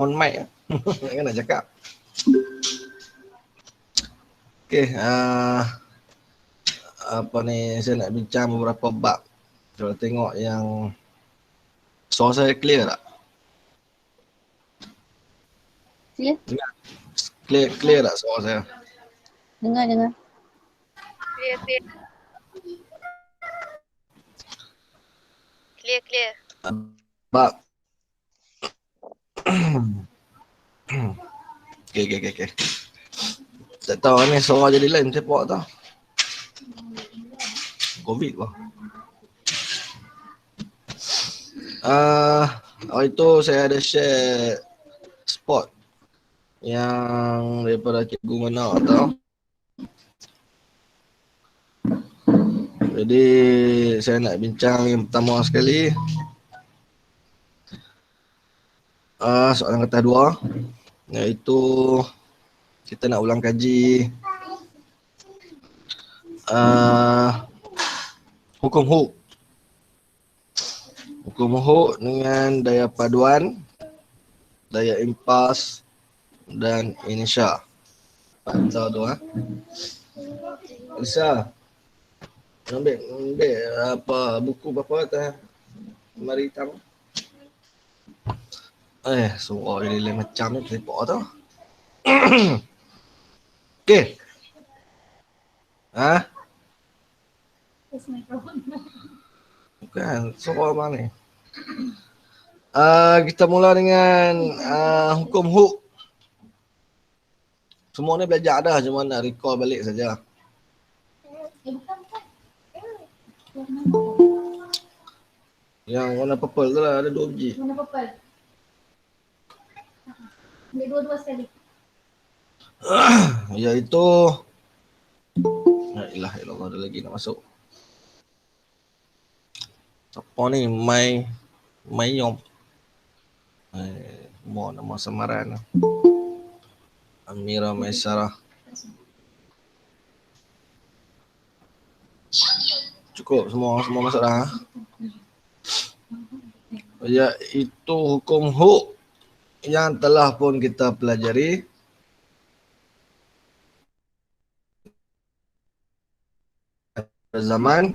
on mic. Kan nak cakap. Okay, apa ni, saya nak bincang beberapa bab. Kalau tengok yang suara saya clear tak? Clear? Clear tak suara saya? Dengar. Clear. Clear. Bab. Okay. Tak tahu ni suara jadi lain sepak tau. Covid pun. Hari tu saya ada share spot yang daripada Cikgu Mana tau. Jadi saya nak bincang yang pertama sekali. Soalan kertas 2, iaitu kita nak ulang kaji hukum Hooke. Hukum Hooke dengan daya paduan, daya impas dan inertia. Tahu tu Isa. Ambil apa buku apa atas mari hitam. Suara dia lain macam ni sepak tu. Okey. Bukan, suara mana ni? Kita mula dengan hukum Hooke. Semua ni belajar dah, cuma nak recall balik saja. Yang warna purple tu lah, ada 2 biji. Warna purple. Ambil dua-dua sekali. Iaitu La ilaha illallah, ada lagi nak masuk. Siapa ni? Mayom. Semua nama samaran. Amira Maisarah. Cukup semua masuk dah. Iaitu hukum Hooke yang telah pun kita pelajari. Zaman.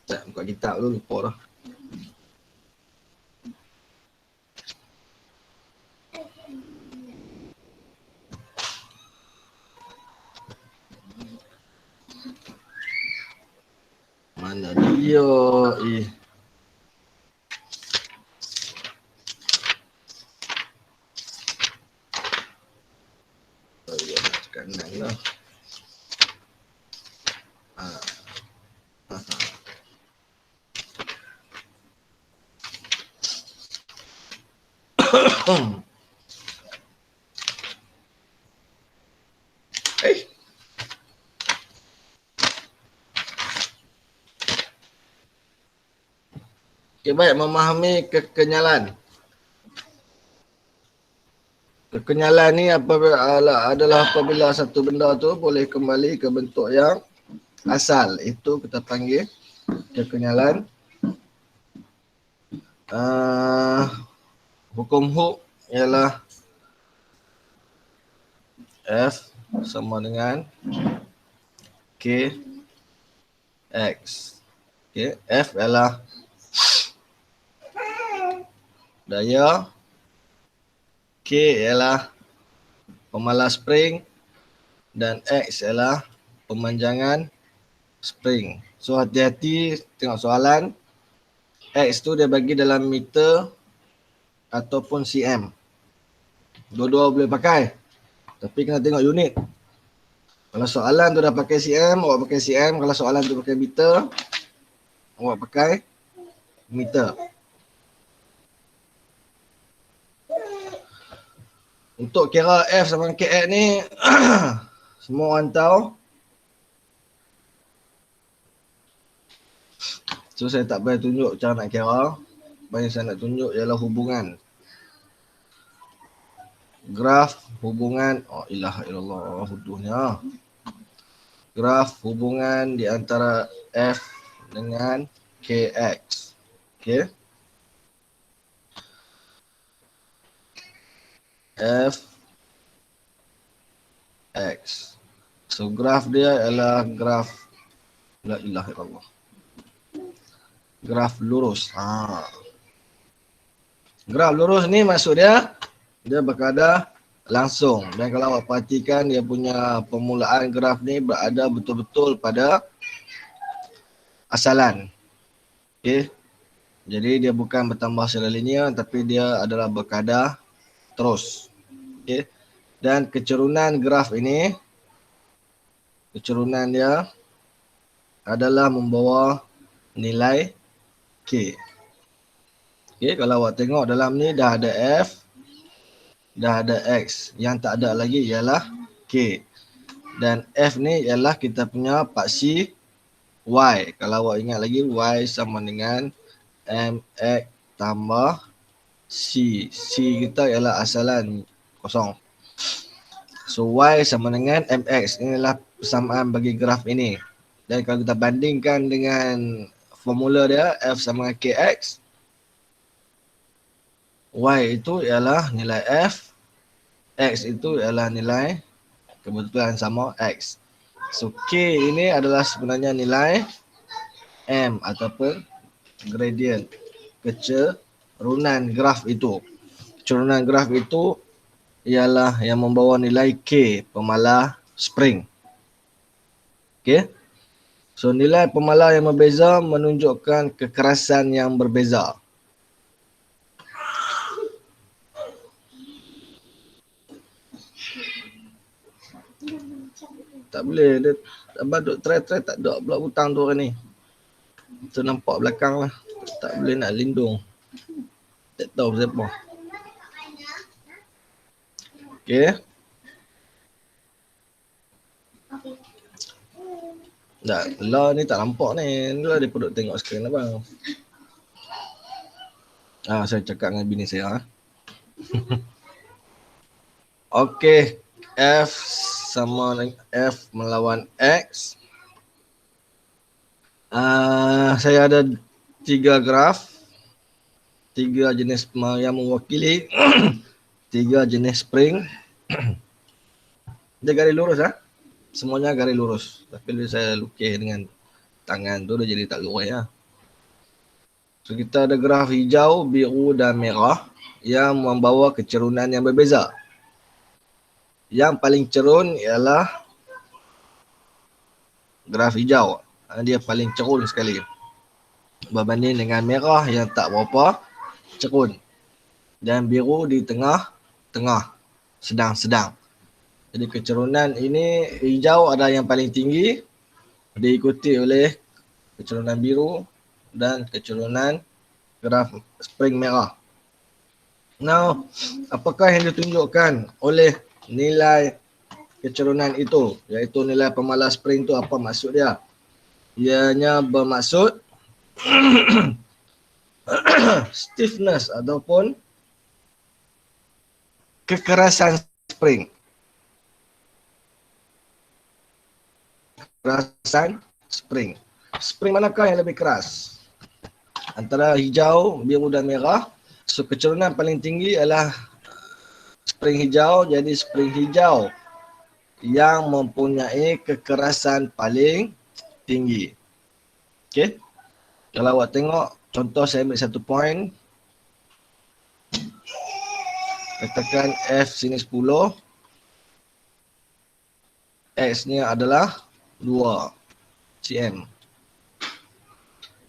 Tak buka kitab dulu, lupa dah. Mana dia? Kanan lah. Okay, baik, memahami kekenyalan. Kekenyalan ni adalah apabila satu benda tu boleh kembali ke bentuk yang asal. Itu kita panggil kekenyalan. Hukum Hooke ialah F sama dengan K X. Okay, F ialah daya, K ialah pemalas spring dan X ialah pemanjangan spring. So hati-hati tengok soalan. X tu dia bagi dalam meter ataupun cm. Dua-dua boleh pakai. Tapi kena tengok unit. Kalau soalan tu dah pakai cm, awak pakai cm. Kalau soalan tu pakai meter, awak pakai meter. Untuk kira F sama KX ni semua orang tahu. So saya tak payah tunjuk cara nak kira. Apa yang saya nak tunjuk ialah hubungan. Graf hubungan, ilaha illallah huduhnya. Graf hubungan di antara F dengan KX. Okay. F X. So graf dia ialah graf, la ilaha illallah, graf lurus. Graf lurus ni maksud dia berkadar langsung. Dan kalau awak perhatikan dia punya permulaan graf ni berada betul-betul pada asalan. Okey. Jadi dia bukan bertambah secara linear tapi dia adalah berkadar terus. Okey. Dan kecerunan graf ini, kecerunan dia adalah membawa nilai K. Okey, kalau awak tengok dalam ni dah ada F, dah ada X. Yang tak ada lagi ialah K. Dan F ni ialah kita punya paksi Y. Kalau awak ingat lagi, Y sama dengan MX tambah C. C kita ialah asalan kosong. So Y sama dengan MX. Inilah persamaan bagi graf ini. Dan kalau kita bandingkan dengan formula dia, F sama dengan KX, Y itu ialah nilai F, X itu ialah nilai kebetulan sama X. So K ini adalah sebenarnya nilai M ataupun gradient, kecerunan graf itu. Kecerunan graf itu ialah yang membawa nilai K, pemalar spring. Okey. So nilai pemalar yang berbeza menunjukkan kekerasan yang berbeza. Tak boleh, dia abang duk try tak ada pula hutang tu orang ni. Tu nampak belakang lah. Tak boleh nak lindung. Tak tahu siapa. Okey. Tak, lah ni tak nampak ni. Ni lah dia pun duk tengok skrin abang. Saya cakap dengan bini saya. Okey. F sama dengan F melawan X. Saya ada 3 graf, 3 jenis yang mewakili 3 jenis spring. Dia garis lurus semuanya garis lurus. Tapi saya lukis dengan tangan tu dia jadi tak lurus So kita ada graf hijau, biru dan merah yang membawa kecerunan yang berbeza. Yang paling cerun ialah graf hijau. Dia paling cerun sekali berbanding dengan merah yang tak berapa cerun. Dan biru di tengah-tengah, sedang-sedang. Jadi kecerunan ini hijau ada yang paling tinggi, diikuti oleh kecerunan biru dan kecerunan graf spring merah. Now, apakah yang ditunjukkan oleh nilai kecerunan itu, iaitu nilai pemalar spring itu? Apa maksud dia? Ianya bermaksud stiffness ataupun kekerasan spring. Kekerasan spring. Spring manakah yang lebih keras? Antara hijau, biru dan merah. So kecerunan paling tinggi adalah spring hijau. Jadi spring hijau yang mempunyai kekerasan paling tinggi. Okey. Kalau awak tengok contoh, saya ambil satu point. Katakan F sini 10. X ni adalah 2 cm.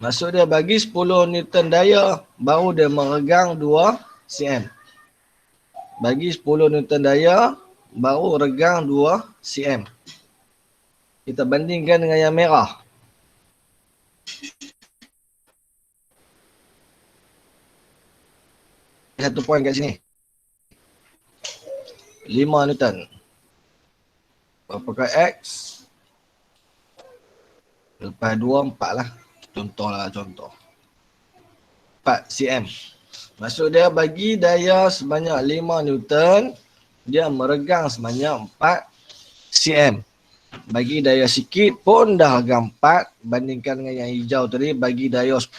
Maksud dia bagi 10 Newton daya baru dia meregang 2 cm. Bagi 10 Newton daya baru regang 2 cm. Kita bandingkan dengan yang merah. Satu point kat sini. 5 Newton. Apakah X? Lepas 2, 4 lah. Contoh. 4 cm. Maksud dia bagi daya sebanyak 5 Newton, dia meregang sebanyak 4 cm. Bagi daya sikit pun dah regang 4. Bandingkan dengan yang hijau tadi, bagi daya 10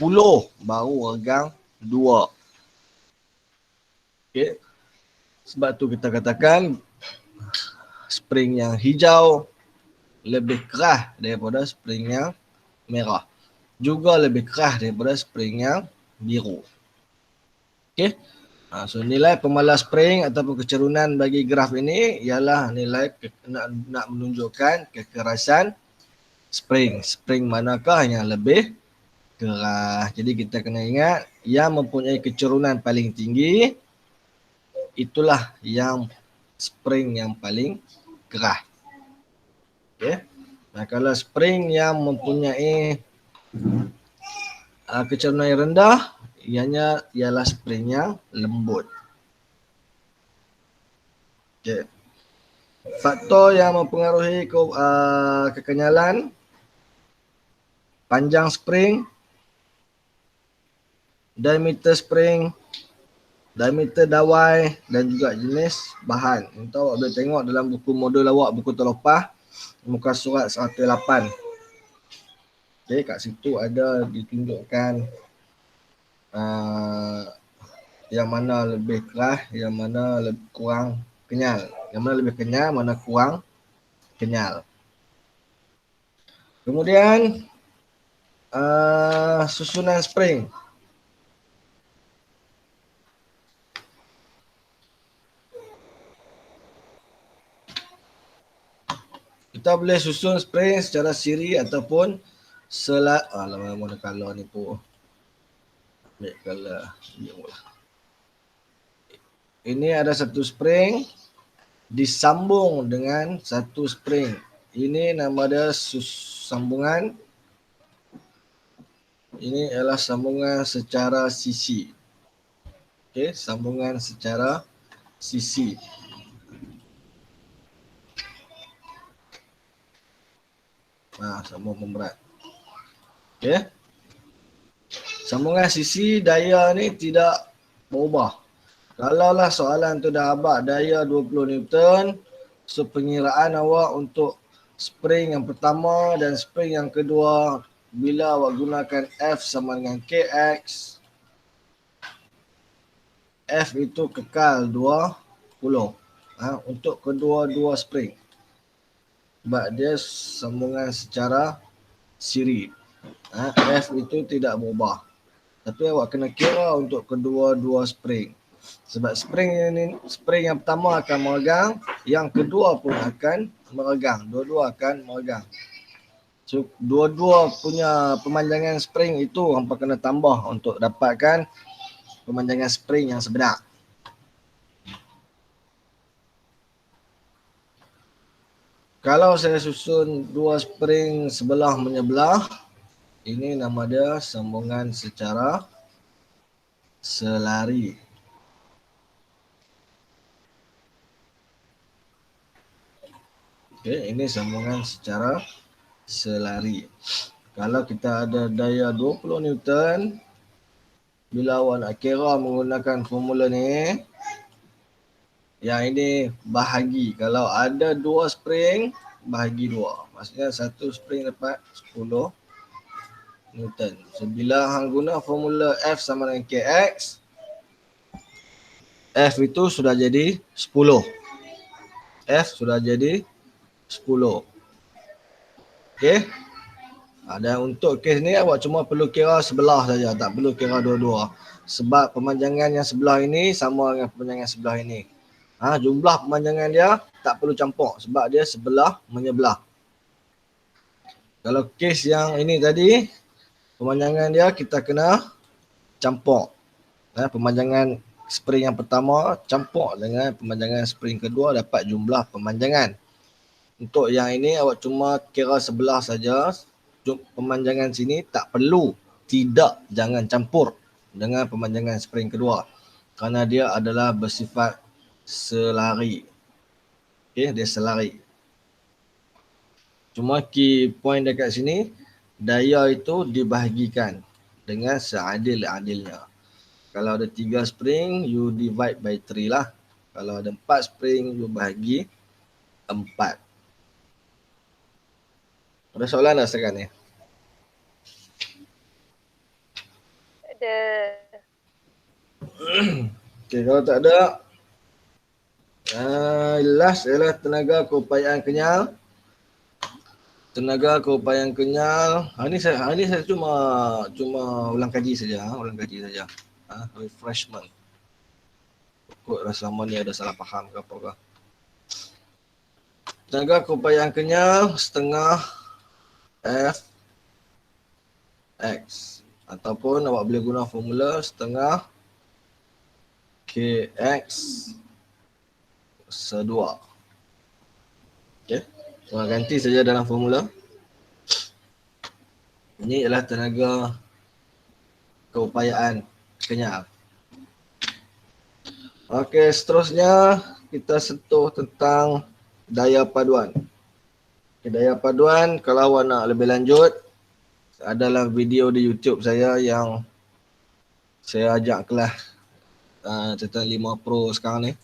baru regang 2. Okay. Sebab tu kita katakan spring yang hijau lebih keras daripada spring yang merah. Juga lebih keras daripada spring yang biru. Okey. So nilai pemalas spring ataupun kecerunan bagi graf ini ialah nilai nak menunjukkan kekerasan spring. Spring manakah yang lebih keras. Jadi kita kena ingat yang mempunyai kecerunan paling tinggi itulah yang spring yang paling keras. Okey. Nah, kalau spring yang mempunyai kecerunan yang rendah, ianya ialah spring yang lembut. Okay. Faktor yang mempengaruhi kekenyalan, panjang spring, diameter spring, diameter dawai dan juga jenis bahan. Entah awak boleh tengok dalam buku modul awak, buku terlepas, muka surat 108. Okay, kat situ ada ditunjukkan yang mana lebih keras, yang mana lebih kurang kenyal. Yang mana lebih kenyal, mana kurang kenyal. Kemudian susunan spring. Kita boleh susun spring secara siri ataupun mana color ni pun. Ambil color. Ini ada satu spring disambung dengan satu spring. Ini nama dia sambungan. Ini adalah sambungan secara sisi. Okey, sambungan secara sisi. Sambung pemberat. Okey. Sambungan sisi daya ni tidak berubah. Kalaulah soalan tu dah abad daya 20 Newton, so pengiraan awak untuk spring yang pertama dan spring yang kedua bila awak gunakan F sama dengan KX, F itu kekal 20 untuk kedua-dua spring. Sebab dia sambungan secara siri. F itu tidak berubah. Tapi awak kena kira untuk kedua-dua spring. Sebab spring yang pertama akan meregang, yang kedua pun akan meregang. Dua-dua akan meregang. So, dua-dua punya pemanjangan spring itu hampa kena tambah untuk dapatkan pemanjangan spring yang sebenar. Kalau saya susun dua spring sebelah menyebelah, ini nama dia sambungan secara selari. Okey, ini sambungan secara selari. Kalau kita ada daya 20 Newton, bila awak nak kira menggunakan formula ni, yang ini bahagi. Kalau ada dua spring, bahagi dua. Maksudnya satu spring dapat 10 Newton. So, bila hang guna formula F sama dengan KX, F itu sudah jadi 10. F sudah jadi 10. Okey. Dan untuk kes ni awak cuma perlu kira sebelah saja, tak perlu kira dua-dua. Sebab pemanjangan yang sebelah ini sama dengan pemanjangan sebelah ini. Jumlah pemanjangan dia tak perlu campur sebab dia sebelah menyebelah. Kalau kes yang ini tadi, pemanjangan dia kita kena campur. Pemanjangan spring yang pertama campur dengan pemanjangan spring kedua dapat jumlah pemanjangan. Untuk yang ini awak cuma kira sebelah saja. Pemanjangan sini tak perlu, jangan campur dengan pemanjangan spring kedua. Kerana dia adalah bersifat selari. Okey, dia selari. Cuma key point dekat sini, daya itu dibahagikan dengan seadil-adilnya. Kalau ada 3 spring, you divide by 3 lah. Kalau ada 4 spring, you bahagi 4. Ada soalan tak sekarang ni? Ada. Okay, kalau tak ada, Last ialah tenaga keupayaan kenyal. Tenaga keupayaan kenyal. Hari ni saya cuma ulang kaji saja, refreshment. Kot rasa lama ni ada salah faham ke apa ke. Tenaga keupayaan kenyal setengah F X, ataupun awak boleh guna formula setengah KX sedua. Okey. So, ganti saja dalam formula. Ini ialah tenaga keupayaan kenyal. Okey, seterusnya kita sentuh tentang daya paduan. Okay, daya paduan, kalau awak nak lebih lanjut, adalah video di YouTube saya yang saya ajak kelas tentang 5 Pro sekarang ni.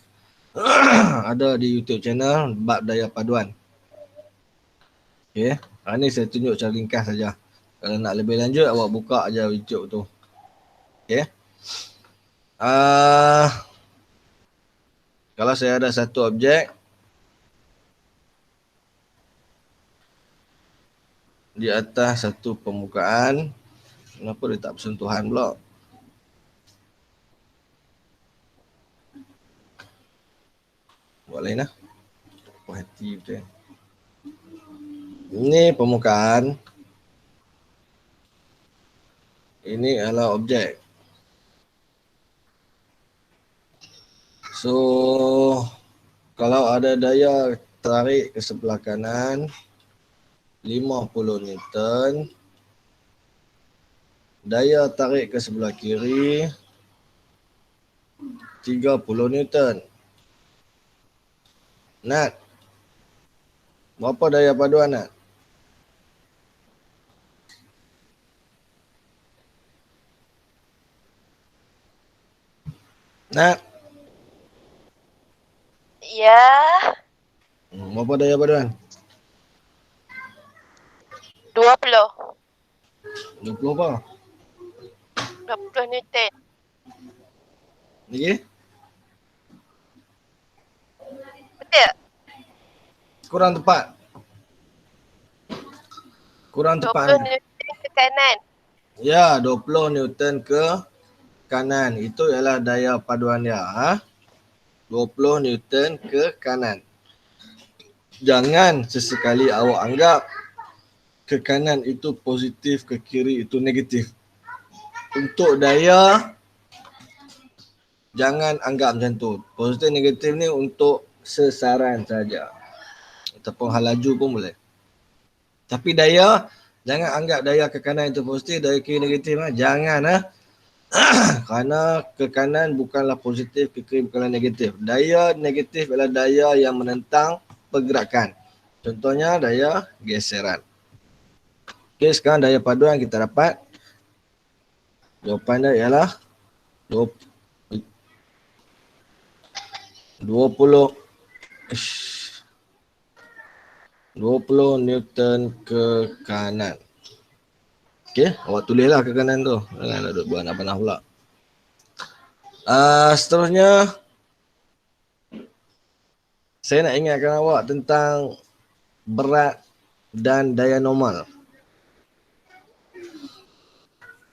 Ada di YouTube channel bab daya paduan. Okey, ni saya tunjuk secara ringkas saja. Kalau nak lebih lanjut, awak buka aja YouTube tu. Okey. Kalau saya ada satu objek di atas satu permukaan, kenapa dia tak bersentuhan pula? Buat lain lah. Puas hati betul. Ini permukaan. Ini adalah objek. So, kalau ada daya tarik ke sebelah kanan 50 Newton, daya tarik ke sebelah kiri 30 Newton. Nat, berapa daya paduan Nat? Nat? Ya. Berapa daya paduan? 20. 20 apa? 20 Newton. Lagi? Betul? Kurang tepat. Kurang 20 tepat. Newton ke kanan. Ya, 20 Newton ke kanan. Itu ialah daya paduan dia. 20 Newton ke kanan. Jangan sesekali awak anggap ke kanan itu positif, ke kiri itu negatif. Untuk daya, jangan anggap macam tu. Positif negatif ni untuk sesaran saja. Ataupun hal laju pun boleh. Tapi daya, jangan anggap daya ke kanan itu positif, daya kiri negatif. Jangan. Kerana ke kanan bukanlah positif, ke kiri bukanlah negatif. Daya negatif adalah daya yang menentang pergerakan. Contohnya daya geseran. Okey, sekarang daya paduan kita dapat. Jawapan dia ialah 20 Newton ke kanan. Okey, awak tulislah ke kanan tu. Janganlah duduk buat nak panah pula. Seterusnya, saya nak ingatkan awak tentang berat dan daya normal.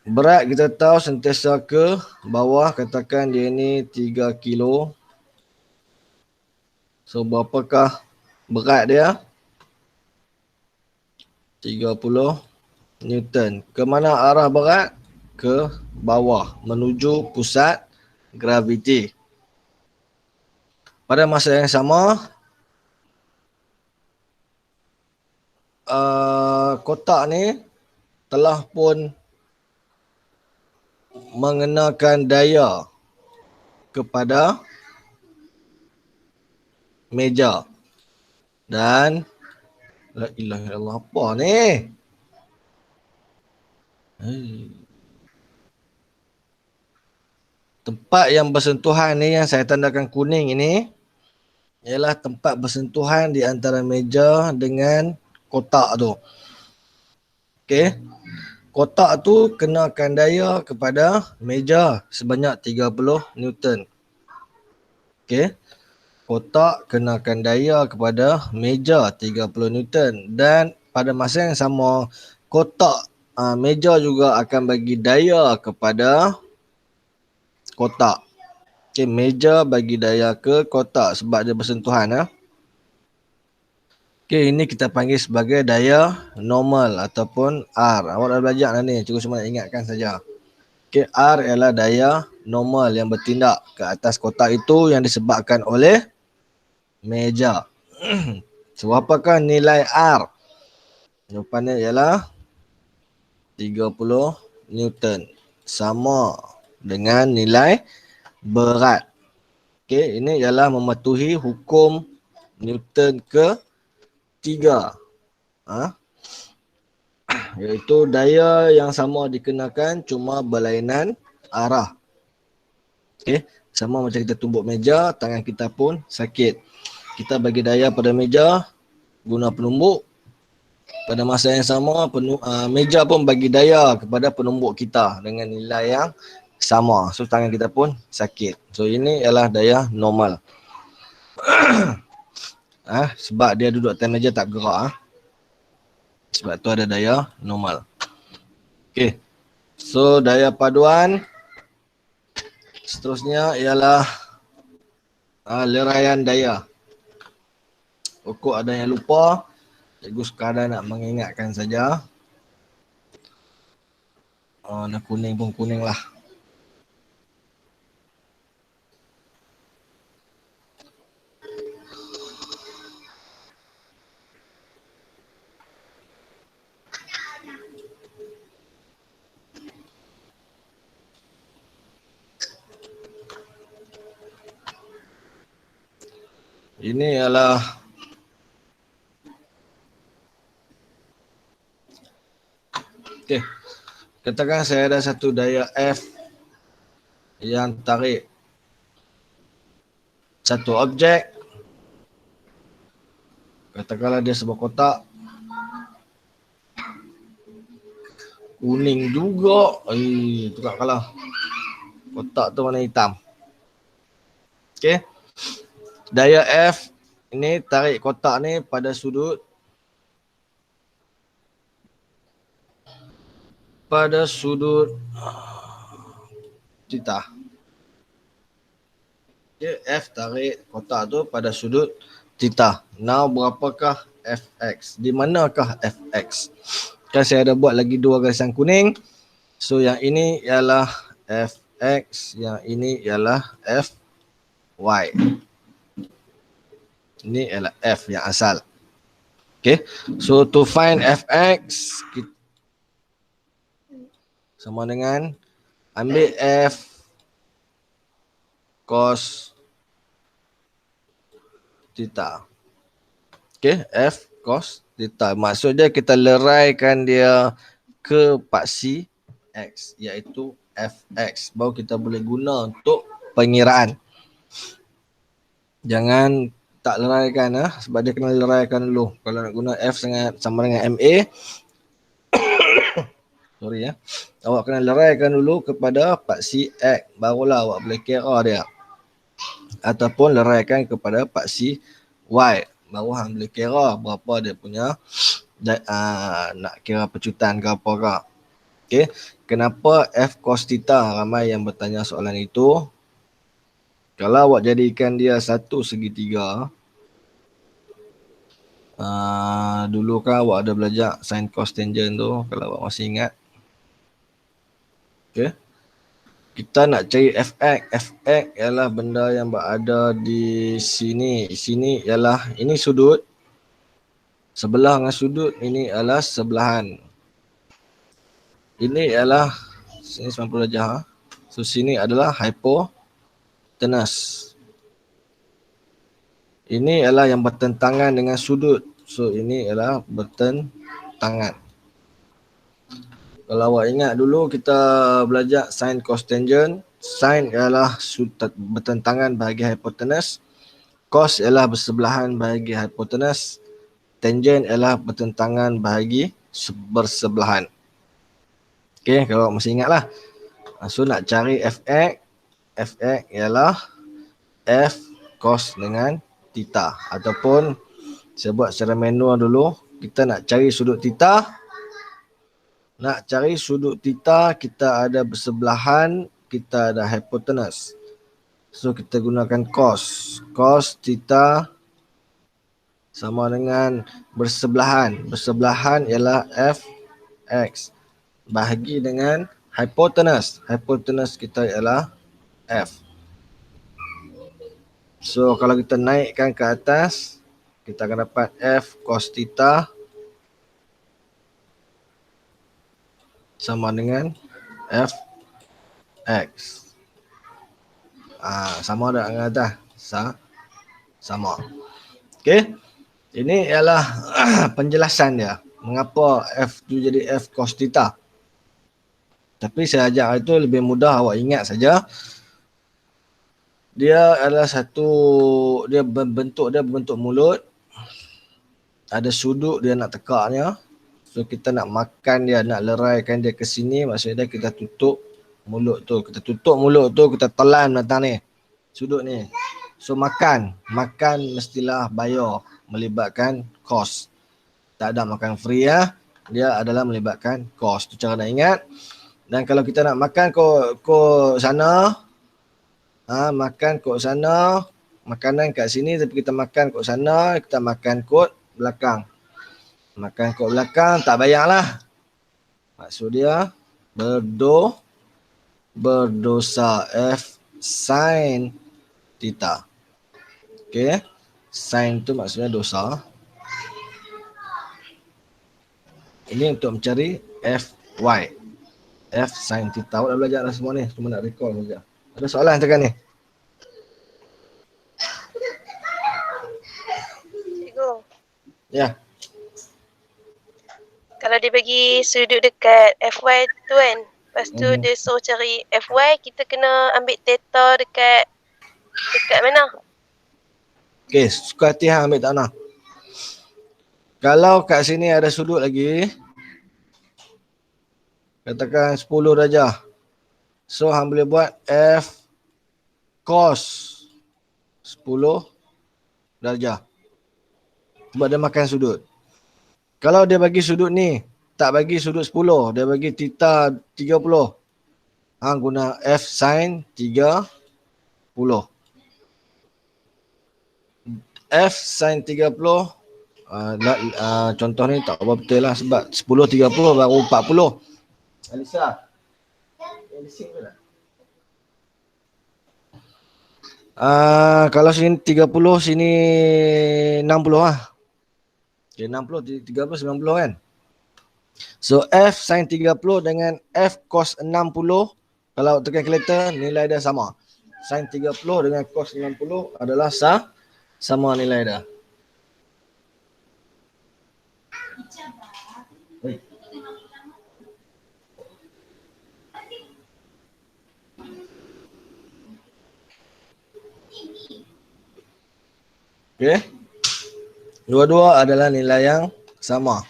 Berat kita tahu sentiasa ke bawah, katakan dia ni 3 kilo. So berapakah berat dia? 30 Newton. Ke mana arah berat? Ke bawah, menuju pusat graviti. Pada masa yang sama, kotak ni telah pun mengenakan daya kepada meja. Dan la ilaha illallah, apa ni? Tempat yang bersentuhan ni, yang saya tandakan kuning ini, ialah tempat bersentuhan di antara meja dengan kotak tu. Okey. Kotak tu kenakan daya kepada meja sebanyak 30 Newton. Okey. kotak kenakan daya kepada meja 30 Newton, dan pada masa yang sama kotak meja juga akan bagi daya kepada kotak. Okey, meja bagi daya ke kotak sebab dia bersentuhan. Okey, ini kita panggil sebagai daya normal ataupun R. Awak dah belajar dah ni, cikgu cuma nak ingatkan saja. Okey, R ialah daya normal yang bertindak ke atas kotak itu yang disebabkan oleh meja. So, apakah nilai R? Jawapannya ialah 30 Newton. Sama dengan nilai berat. Okey, ini ialah mematuhi hukum Newton ke-3. Iaitu daya yang sama dikenakan cuma berlainan arah. Okey, sama macam kita tumbuk meja, tangan kita pun sakit. Kita bagi daya pada meja guna penumbuk. Pada masa yang sama meja pun bagi daya kepada penumbuk kita dengan nilai yang sama. So tangan kita pun sakit. So ini ialah daya normal. Sebab dia duduk atas meja tak bergerak. Sebab tu ada daya normal. Okey. So daya paduan seterusnya ialah leraian daya. Pokok ada yang lupa, cikgu sekadar nak mengingatkan saja. Dah kuning pun kuning lah. Ini ialah okey. Katakan saya ada satu daya F yang tarik satu objek. Katakanlah dia sebuah kotak. Kuning juga. Tukar kalah. Kotak tu warna hitam. Okey. Daya F ini tarik kotak ni pada sudut theta. Okay, F tarik kotak tu pada sudut theta. Now berapakah Fx? Di manakah Fx? Kan saya ada buat lagi dua garisan kuning. So yang ini ialah Fx, yang ini ialah Fy. Ini ialah F yang asal. Okay. So to find Fx, sama dengan ambil F cos theta. Okay. F cos theta. Maksudnya kita leraikan dia ke paksi X, iaitu Fx. Baru kita boleh guna untuk pengiraan. Jangan tak leraikan sebab dia kena leraikan dulu. Kalau nak guna F sama dengan MA, sorry awak kena leraikan dulu kepada paksi X, barulah awak boleh kira dia. Ataupun leraikan kepada paksi Y, baru hang boleh kira berapa dia punya nak kira pecutan ke apa ke. Okey, kenapa F cos theta? Ramai yang bertanya soalan itu. Kalau awak jadikan dia 1/3, dulu kan awak ada belajar sin cos tangent tu, kalau awak masih ingat. Okay. Kita nak cari Fx. Fx ialah benda yang berada di sini. Sini ialah, ini sudut. Sebelah dengan sudut ini adalah sebelahan. Ini ialah, sini 90 darjah. So sini adalah hypotenuse. Ini ialah yang bertentangan dengan sudut. So ini ialah bertentangan. Kalau awak ingat dulu kita belajar sin cos tangent. Sin ialah bertentangan bahagi hypotenuse. Cos ialah bersebelahan bahagi hypotenuse. Tangent ialah bertentangan bahagi bersebelahan. Okey, kalau awak masih ingat lah. So nak cari Fx. Fx ialah F cos dengan theta. Ataupun saya buat secara manual dulu. Kita nak cari sudut theta. Nak cari sudut theta, kita ada bersebelahan, kita ada hypotenuse. So kita gunakan cos. Cos theta sama dengan bersebelahan. Bersebelahan ialah fx bahagi dengan hypotenuse. Hypotenuse kita ialah f. So kalau kita naikkan ke atas, kita akan dapat f cos theta sama dengan fx. Sama tak dengan atas? Sama. Okey. Ini ialah penjelasan dia. Mengapa F tu jadi F cos theta. Tapi saya ajak itu lebih mudah awak ingat saja. Dia adalah dia berbentuk mulut. Ada sudut dia nak tekaknya. So kita nak makan dia, nak leraikan dia ke sini. Maksudnya kita tutup mulut tu. Kita telan datang ni. Sudut ni. So makan mestilah bayar, melibatkan kos. Tak ada makan free ya. Dia adalah melibatkan kos. Tu cara nak ingat. Dan kalau kita nak makan kod sana, makan kod sana, makanan kat sini tapi kita makan kod sana, kita makan kod belakang. Makan kod belakang tak bayarlah. Maksud dia berdosa F sin theta. Okey. Sin tu maksudnya dosa. Ini untuk mencari Fy. F sin theta. Awak dah belajar dah semua ni. Cuma nak recall saja. Ada soalan tekan ni? Cikgu, Ya. kalau dia bagi sudut dekat FY tu kan, lepas tu dia suruh cari FY, kita kena ambil theta dekat mana? Okey, suka hati hang ambil tanah. Kalau kat sini ada sudut lagi, katakan 10 darjah. So hang boleh buat F cos 10 darjah. Sebab dia makan sudut. Kalau dia bagi sudut ni, tak bagi sudut 10, dia bagi theta 30. Hang guna F sin 30. F sin 30, contoh ni tak apa betul lah sebab 10 30 baru 40. Alisa. Kalau sini 30, sini 60 lah. Okay, 60, 30, 90 kan. So F sin 30 dengan F cos 60, kalau tekan kalkulator nilai dia sama. Sin 30 dengan cos 60 adalah sama nilai dah. Okey. Dua-dua adalah nilai yang sama.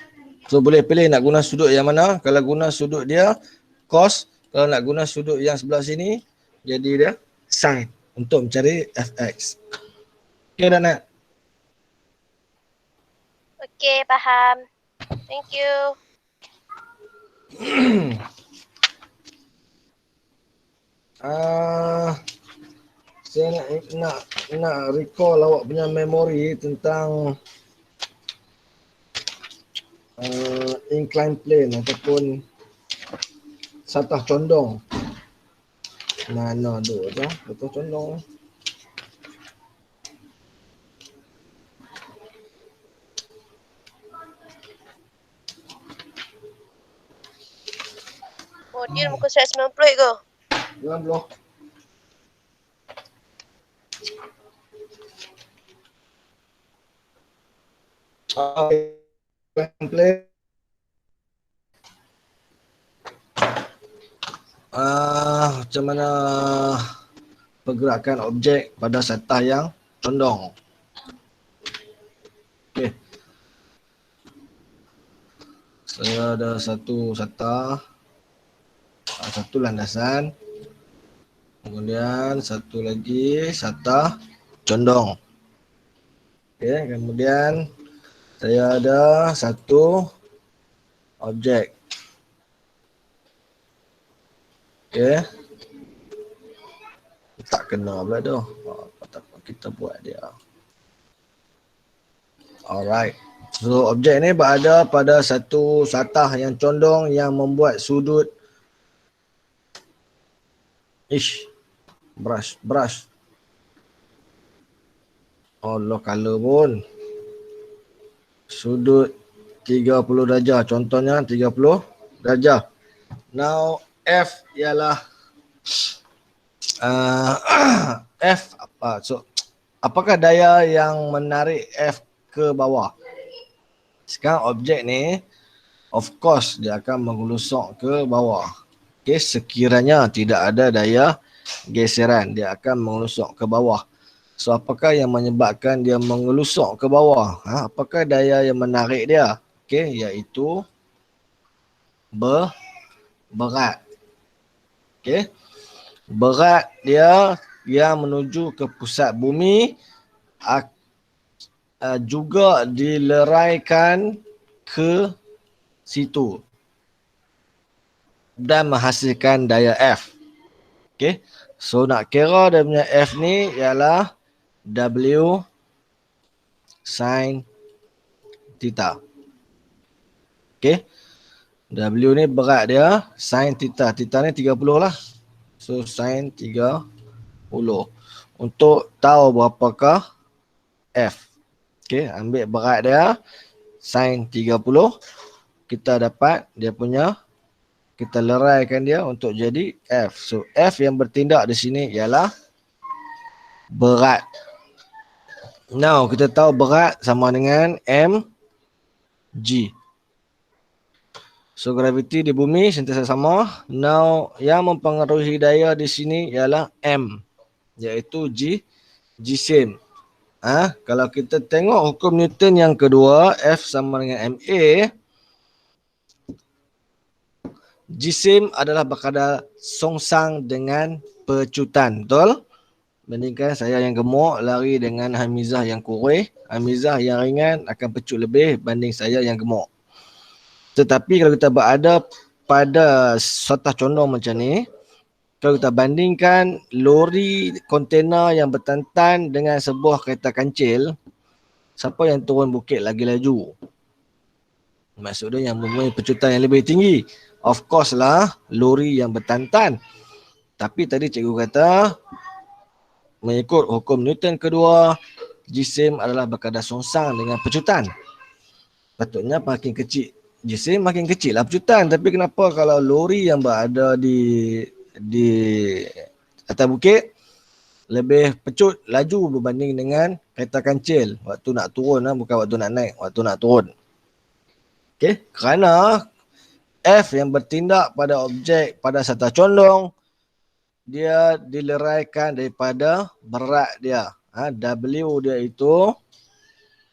So boleh pilih nak guna sudut yang mana. Kalau guna sudut dia cos, kalau nak guna sudut yang sebelah sini jadi dia sin untuk mencari fx. Okey dah Nat? Okey, faham. Thank you. Saya nak recall awak punya memori tentang inclined plane ataupun satah condong. Mana tu dah satah condong. Oh, dia muka surat 90 ke? 90. Plane. Macam mana pergerakan objek pada satah yang condong. Okey. Saya ada satu satah, satu landasan, kemudian satu lagi satah condong. Okey, kemudian saya ada satu objek. Okey. Tak kena pula tu. Tak apa kita buat dia. Alright. So objek ni berada pada satu satah yang condong yang membuat sudut brush. Allah color pun. Sudut 30 darjah. Contohnya 30 darjah. Now F ialah F apa? So apakah daya yang menarik F ke bawah? Sekarang objek ni of course dia akan mengelusok ke bawah. Okey, sekiranya tidak ada daya geseran, dia akan mengelusok ke bawah. So apakah yang menyebabkan dia mengelusok ke bawah? Apakah daya yang menarik dia? Okey, iaitu berat. Okey. Berat dia yang menuju ke pusat bumi juga dileraikan ke situ dan menghasilkan daya F. Okey. So nak kira dia punya F ni ialah W sin theta. Okey. W ni berat dia, sin theta. Theta ni 30 lah. So sin 30. Untuk tahu berapakah F. Okey, ambil berat dia sin 30. Kita dapat dia punya, kita leraikan dia untuk jadi F. So F yang bertindak di sini ialah berat. Now kita tahu berat sama dengan mg. So graviti di bumi sentiasa sama. Now yang mempengaruhi daya di sini ialah M, iaitu jisim. Kalau kita tengok hukum Newton yang kedua, F sama dengan MA. Jisim adalah berkadar songsang dengan pecutan, betul? Bandingkan saya yang gemuk lari dengan Hamizah yang kurus, Hamizah yang ringan akan pecut lebih banding saya yang gemuk. Tetapi kalau kita berada pada satah condong macam ni, kalau kita bandingkan lori kontena yang bertantan dengan sebuah kereta kancil, siapa yang turun bukit lagi laju? Maksudnya yang mempunyai pecutan yang lebih tinggi. Of course lah lori yang bertantan. Tapi tadi cikgu kata mengikut hukum Newton kedua, jisim adalah berkadar songsang dengan pecutan. Patutnya makin kecil jisim makin kecil lah pecutan. Tapi kenapa kalau lori yang berada di atas bukit lebih pecut laju berbanding dengan kereta kancil waktu nak turun, bukan waktu nak naik, waktu nak turun. Okey, kerana F yang bertindak pada objek pada satah condong, dia dileraikan daripada berat dia. W dia itu,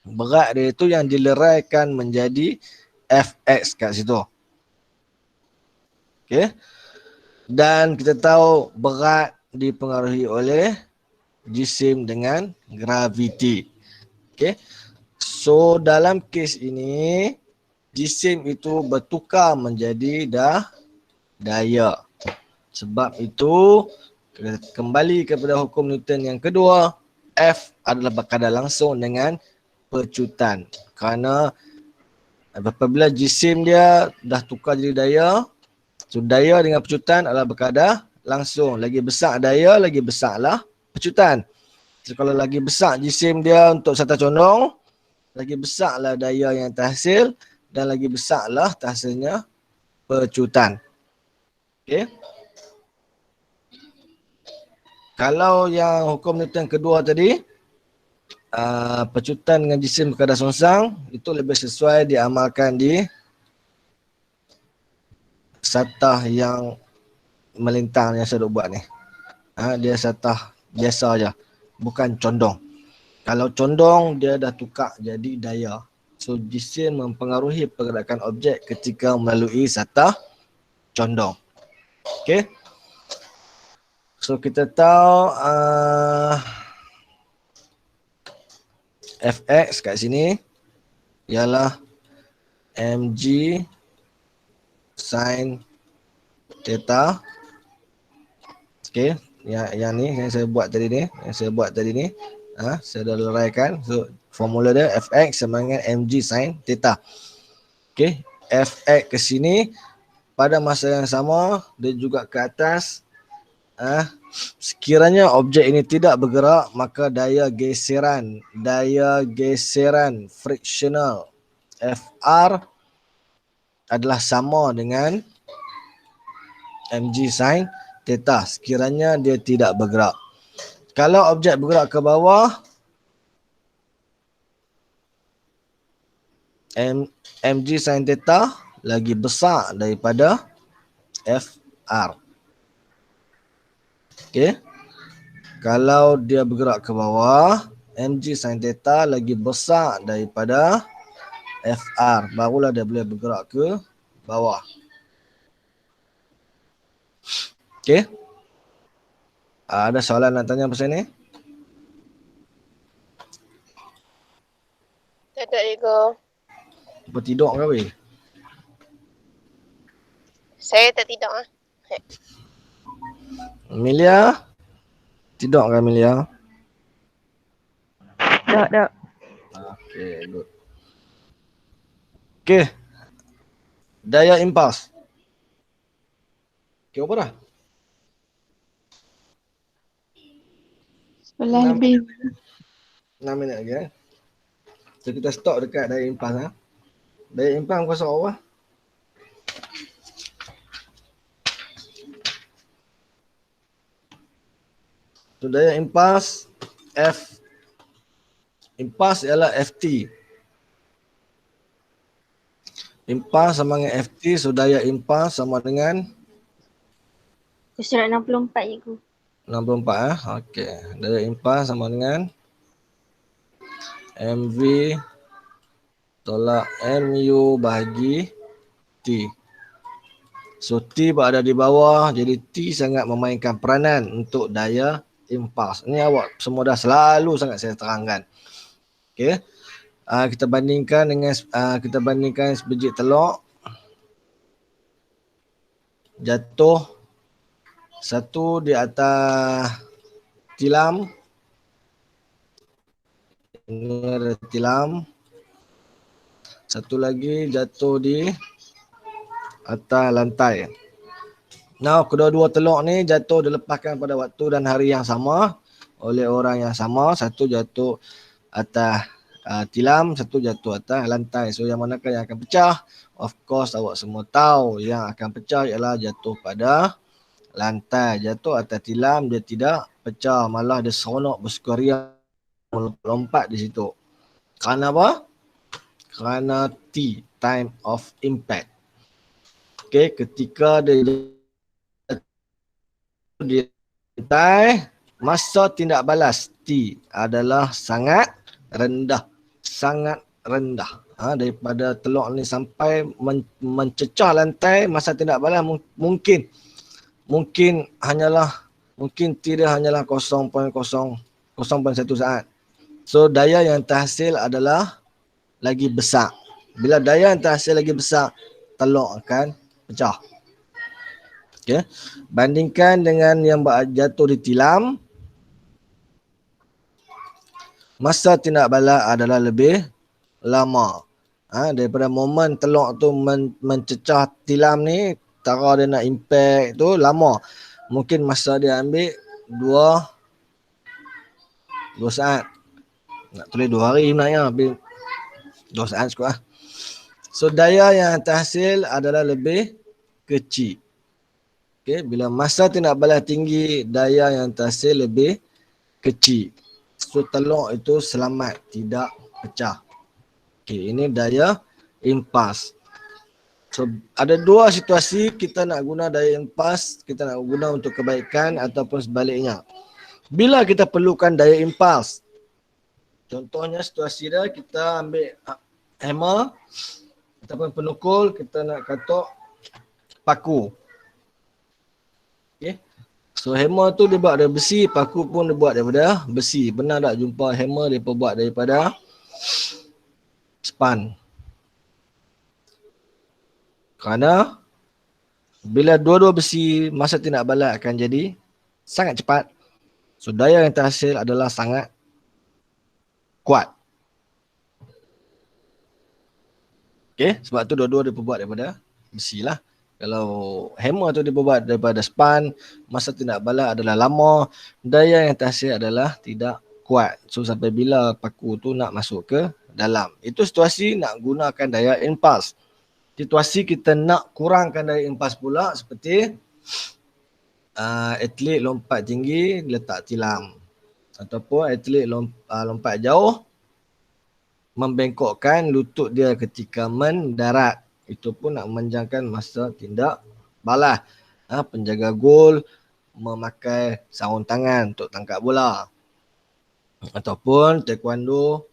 berat dia itu yang dileraikan menjadi Fx kat situ. Okey. Dan kita tahu berat dipengaruhi oleh jisim dengan graviti. Okey. So dalam kes ini jisim itu bertukar menjadi daya. Sebab itu kembali kepada hukum Newton yang kedua, F adalah berkadar langsung dengan pecutan. Kerana apabila jisim dia dah tukar jadi daya, so daya dengan pecutan adalah berkadar langsung. Lagi besar daya, lagi besarlah pecutan. So kalau lagi besar jisim dia untuk satah condong, lagi besarlah daya yang terhasil dan lagi besarlah terhasilnya pecutan. Okey. Kalau yang hukum Newton kedua tadi, pecutan dengan jisim berkadar songsang, itu lebih sesuai diamalkan di satah yang melintang yang saya buat ni. Dia satah biasa aja, bukan condong. Kalau condong dia dah tukar jadi daya. So jisim mempengaruhi pergerakan objek ketika melalui satah condong. Okey. So kita tahu Fx kat sini ialah mg sin theta. Okey, yang ni yang saya buat tadi ni, saya dah leraikan. So formula dia Fx sama dengan mg sin theta. Okey, Fx ke sini pada masa yang sama dia juga ke atas. Sekiranya objek ini tidak bergerak, maka daya geseran friksional Fr adalah sama dengan mg sin theta sekiranya dia tidak bergerak. Kalau objek bergerak ke bawah, mg sin theta lagi besar daripada Fr. Okey. Kalau dia bergerak ke bawah, mg sin theta lagi besar daripada Fr. Barulah dia boleh bergerak ke bawah. Okey. Ada soalan nak tanya pasal ni? Tak ada ego. Apa tidur ke weh? Saya tak tidur ah. Amelia? Tidur ke Amelia? Tak. Okay, good. Okay. Daya impas. Okay, apa dah? 11 lebih. 6 minit lagi So kita stop dekat daya impas Daya impas kuasa bawah. So daya impas impas ialah FT. Impas sama dengan FT, so daya impas sama dengan Surat 64 cikgu. 64 Okey. Daya impas sama dengan MV tolak MU bahagi T. So T berada di bawah, jadi T sangat memainkan peranan untuk daya impas. Ini awak semua dah selalu sangat saya terangkan. Okey. Kita bandingkan sebiji telur jatuh satu di atas tilam. Ini ada tilam. Satu lagi jatuh di atas lantai. Now, kedua-dua telur ni jatuh dilepaskan pada waktu dan hari yang sama oleh orang yang sama. Satu jatuh atas tilam, satu jatuh atas lantai. So, yang manakah yang akan pecah? Of course, awak semua tahu yang akan pecah ialah jatuh pada lantai. Jatuh atas tilam, dia tidak pecah. Malah dia seronok bersukaria melompat di situ. Kerana apa? Kerana T, time of impact. Okey, ketika dia lantai, masa tindak balas T adalah sangat rendah. Daripada telur ni sampai mencecah lantai, masa tindak balas mungkin T dia hanyalah 0.1 saat. So daya yang terhasil adalah lagi besar. Bila daya yang terhasil lagi besar, telur akan pecah. Okay. Bandingkan dengan yang jatuh di tilam, masa tindak balas adalah lebih lama. Daripada momen telur tu mencecah tilam ni, tara dia nak impact tu lama. Mungkin masa dia ambil 2 saat. Nak tulis 2 hari sebenarnya, tapi 2 saat cukup lah. So daya yang terhasil adalah lebih kecil. Okay, bila masa tindak balas tinggi, daya yang terhasil lebih kecil. So telur itu selamat, tidak pecah. Okay, ini daya impas. So ada 2 situasi kita nak guna daya impas, kita nak guna untuk kebaikan ataupun sebaliknya. Bila kita perlukan daya impas, contohnya situasi dia kita ambil hammer ataupun penukul, kita nak katuk paku. Okay. So hammer tu dia buat dari besi, paku pun dia buat daripada besi. Pernah tak jumpa hammer dia buat daripada span. Kerana bila dua-dua besi masa tindak bala akan jadi sangat cepat. So daya yang terhasil adalah sangat kuat. Okay, sebab tu dua-dua diperbuat daripada besi lah. Kalau hammer tu diperbuat daripada span, masa tindak bala adalah lama, daya yang terhasil adalah tidak kuat. So sampai bila paku tu nak masuk ke dalam. Itu situasi nak gunakan daya impas. Situasi kita nak kurangkan daya impas pula seperti atlet lompat tinggi letak tilam. Ataupun atlet lompat jauh membengkokkan lutut dia ketika mendarat. Itu pun nak memanjangkan masa tindak balas. Penjaga gol memakai sarung tangan untuk tangkap bola. Ataupun taekwondo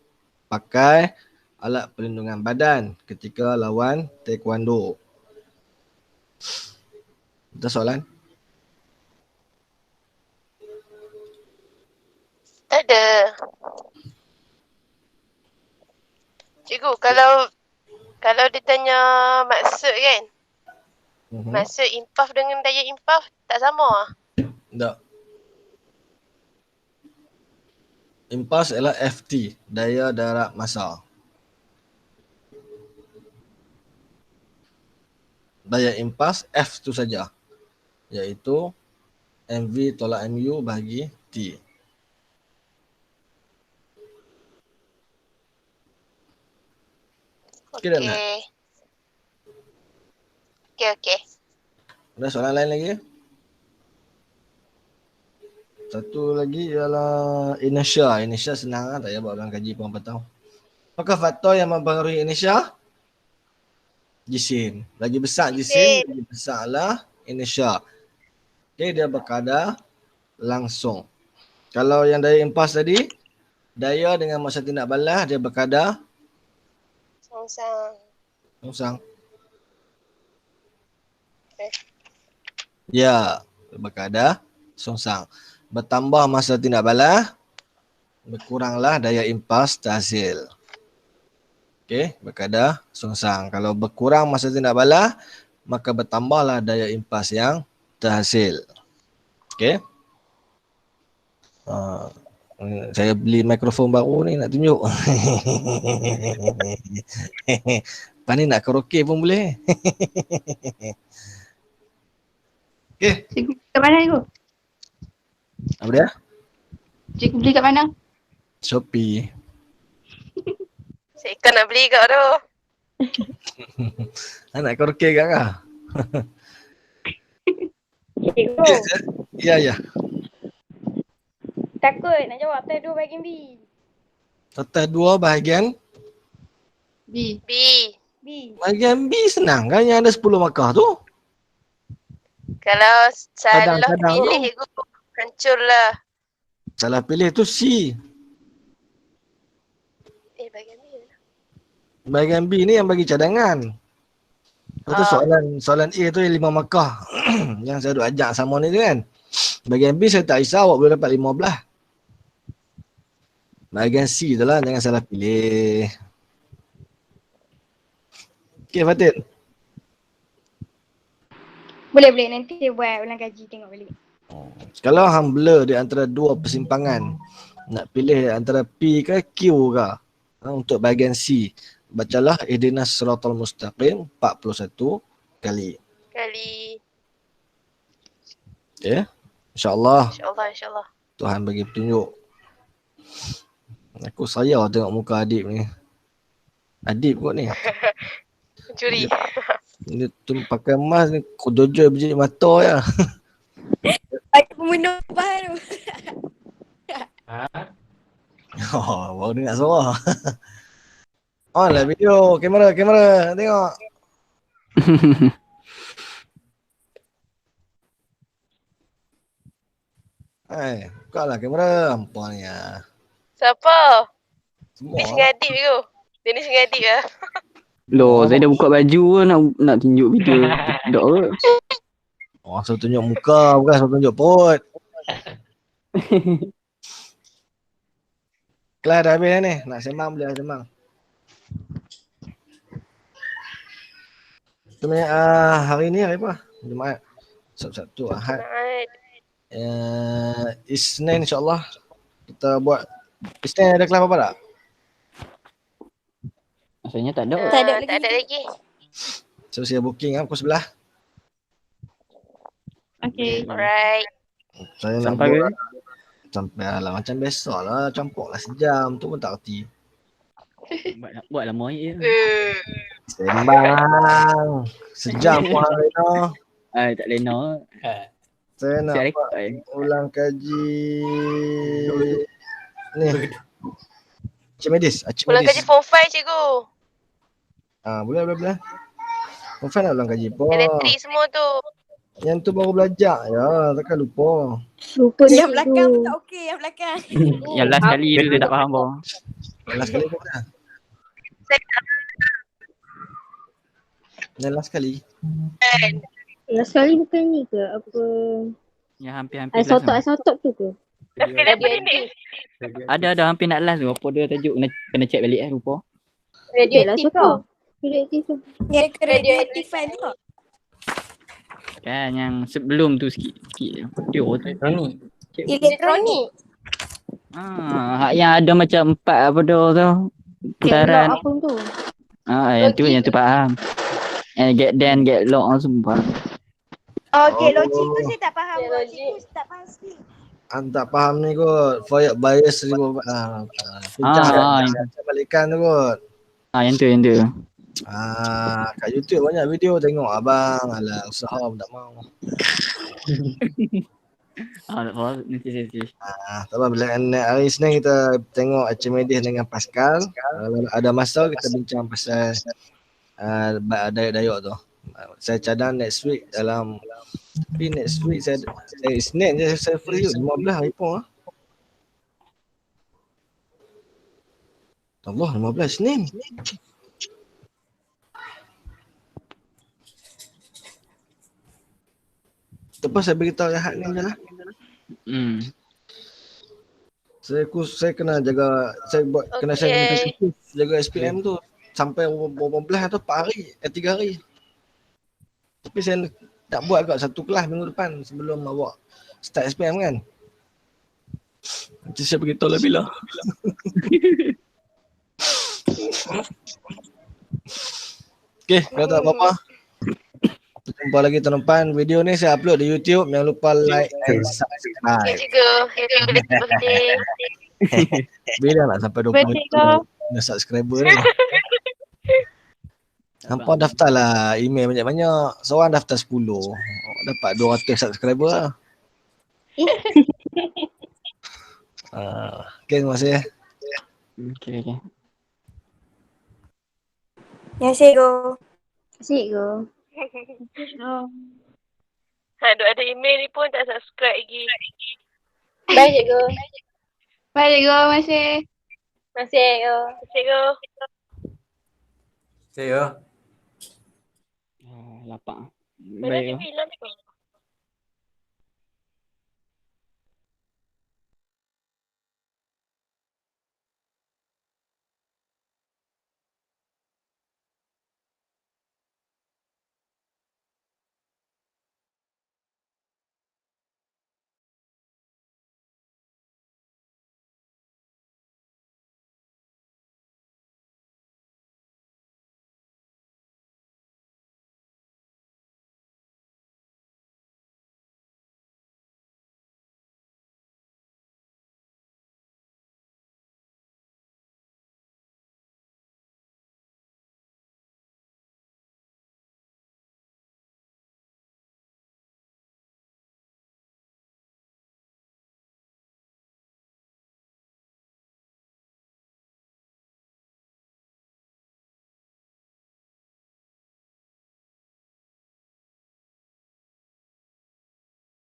pakai alat perlindungan badan ketika lawan taekwondo. Ada soalan? Tak ada. Cikgu, kalau dia tanya maksud kan, maksud impaf dengan daya impaf tak sama ah? Tak. Impas adalah FT, daya darat massa. Daya impas F tu saja, iaitu MV tolak MU bahagi T. Okey dah nak? Okey. Ada soalan lain lagi? Satu lagi ialah inertia. Inertia senang lah, tak payah buat ulang kaji pun apa tahu. Apakah faktor yang mempengaruhi inertia? Jisim. Lagi besar jisim, lagi besarlah inertia. Okay, dia berkadar langsung. Kalau yang daya impas tadi, daya dengan masa tindak balas dia berkadar songsang. Okay. Ya, berkadar songsang. Bertambah masa tindak balas, berkuranglah daya impas terhasil. Okey, berkadar songsang. Kalau berkurang masa tindak balas, maka bertambahlah daya impas yang terhasil. Okey. Saya beli mikrofon baru ni nak tunjuk. Lepas ni nak karaoke pun boleh. Okey. Cikgu kat mana cikgu? Apa dia? Cikgu beli kat mana? Shopee. Saya kan nak beli kat tu. Nak karaoke kat kah? Cikgu. Ya. Takut nak jawab atas 2 bahagian B. Atas 2 bahagian B. bahagian B senang kan, yang ada 10 markah tu. Kalau salah Kadang-kadang pilih cikgu, hancur lah. Salah pilih tu C. Bahagian B lah. Bahagian B ni yang bagi cadangan. Lepas tu soalan A tu yang 5 markah. Yang saya duk ajak sama ni tu kan. Bahagian B saya tak risau, awak boleh dapat 15. Bahagian C tu lah, jangan salah pilih. Okey Fatin. Boleh nanti buat ulang kaji tengok balik. Kalau hang blur di antara dua persimpangan, nak pilih antara P ke Q ke, untuk bahagian C, bacalah ihdinas siratal mustaqim 41 kali. Okey. InsyaAllah Tuhan bagi petunjuk. Aku sayang tengok muka Adib ni. Adib kot ni. Curi. Dia tu pakai mask ni, kodojoy biji mata ya. Pakai pemenuh bahan tu. Baru dengar suara. On lah video, kamera, tengok. Buka lah kamera. Ampun ni ya. Siapa? Semua. Dia sengadip tu. Dia ni sengadip lah. Loh, saya dah buka baju ke nak tunjuk video TikTok ke? Suruh tunjuk muka, bukan suruh tunjuk perut. Kelas dah habis ni. Nak sembang boleh sembang. Sebenarnya hari ni hari apa? Jumaat. Sabtu, Ahad. Jumaat. Isnin insyaAllah kita buat. Isnin ada kelas apa tak? Maksudnya tak ada. Tak ada Tak ada lagi. So saya booking pukul 11. Okay. Alright. Saya nak Sampai ke? buat sampai lah macam biasa lah, campur lah sejam tu pun tak erti. Buat lama je. Sembang. Sejam pun hari tu. Tak lena. Saya nak Siap buat rekod. ulang kaji ni. Acimedis. Ulang kaji form 5 cikgu. Boleh. Confirm nak ulang kaji pun. Elektrik semua tu. Yang tu baru belajar ya, takkan lupa. Lupa dah Yang belakang cikgu. pun tak okey, yang belakang. Yang last kali tu dia tak faham pun. Last kali pun dah. Yang last kali. Last kali bukan ni ke? Apa? Yang hampir-hampir Ais last. sotop tu ke? Tapi apa ni? Ada hampir nak last tu. Apa dia tajuk kena check balik lupa. Yelah sotop. Radioaktif tu. Yang radioaktifan tu. Kan yang sebelum tu sikit. Dia tu. Elektronik. Hak yang ada macam 4 apa dah tu. Putaran. Apa tu? Yang tu faham. Get down, get lock semua. Okey, logik tu saya tak faham. Okey, Logik logik. tu saya tak faham sikit. Tak faham ni kot. Foyek bias 1000. Bincang balikan tu kot. Yang tu. Kat YouTube banyak video tengok abang. Alah usaha pun tak mau. Tak apa, nanti. Tak apa, bila hari Isnin kita tengok Archimedes dengan Pascal. Kalau ada masa kita bincang pasal Dayak tu. Saya cadang next week dalam, tapi next week saya Isnin je saya free tu, 15 hari pun. Allah, 15 Isnin. Lepas saya beritahu Rehat ni je lah. Saya kena jaga, kena jaga SPM tu sampai berapa belas atau 4 hari, 3 hari. Tapi saya tak buat kat satu kelas minggu depan sebelum awak start SPM kan. Nanti saya beritahu lah bila. Okay, kalau tak apa-apa. Jumpa lagi tahun depan. Video ni saya upload di YouTube. Jangan lupa like and Okay subscribe. cikgu. Happy birthday. Bila nak sampai 20 Birthday kau. subscriber ni. Hampa daftar lah email banyak-banyak. Seorang daftar 10. Dapat 200 subscriber lah. Okay, terima kasih. Okay. Yang cikgu. Asyik ke? Aduh, ada email ni pun tak subscribe lagi. Bye cikgu. Bye cikgu, masih. Masih cikgu. Saya Lapak. Berapa Baik. bilang cikgu?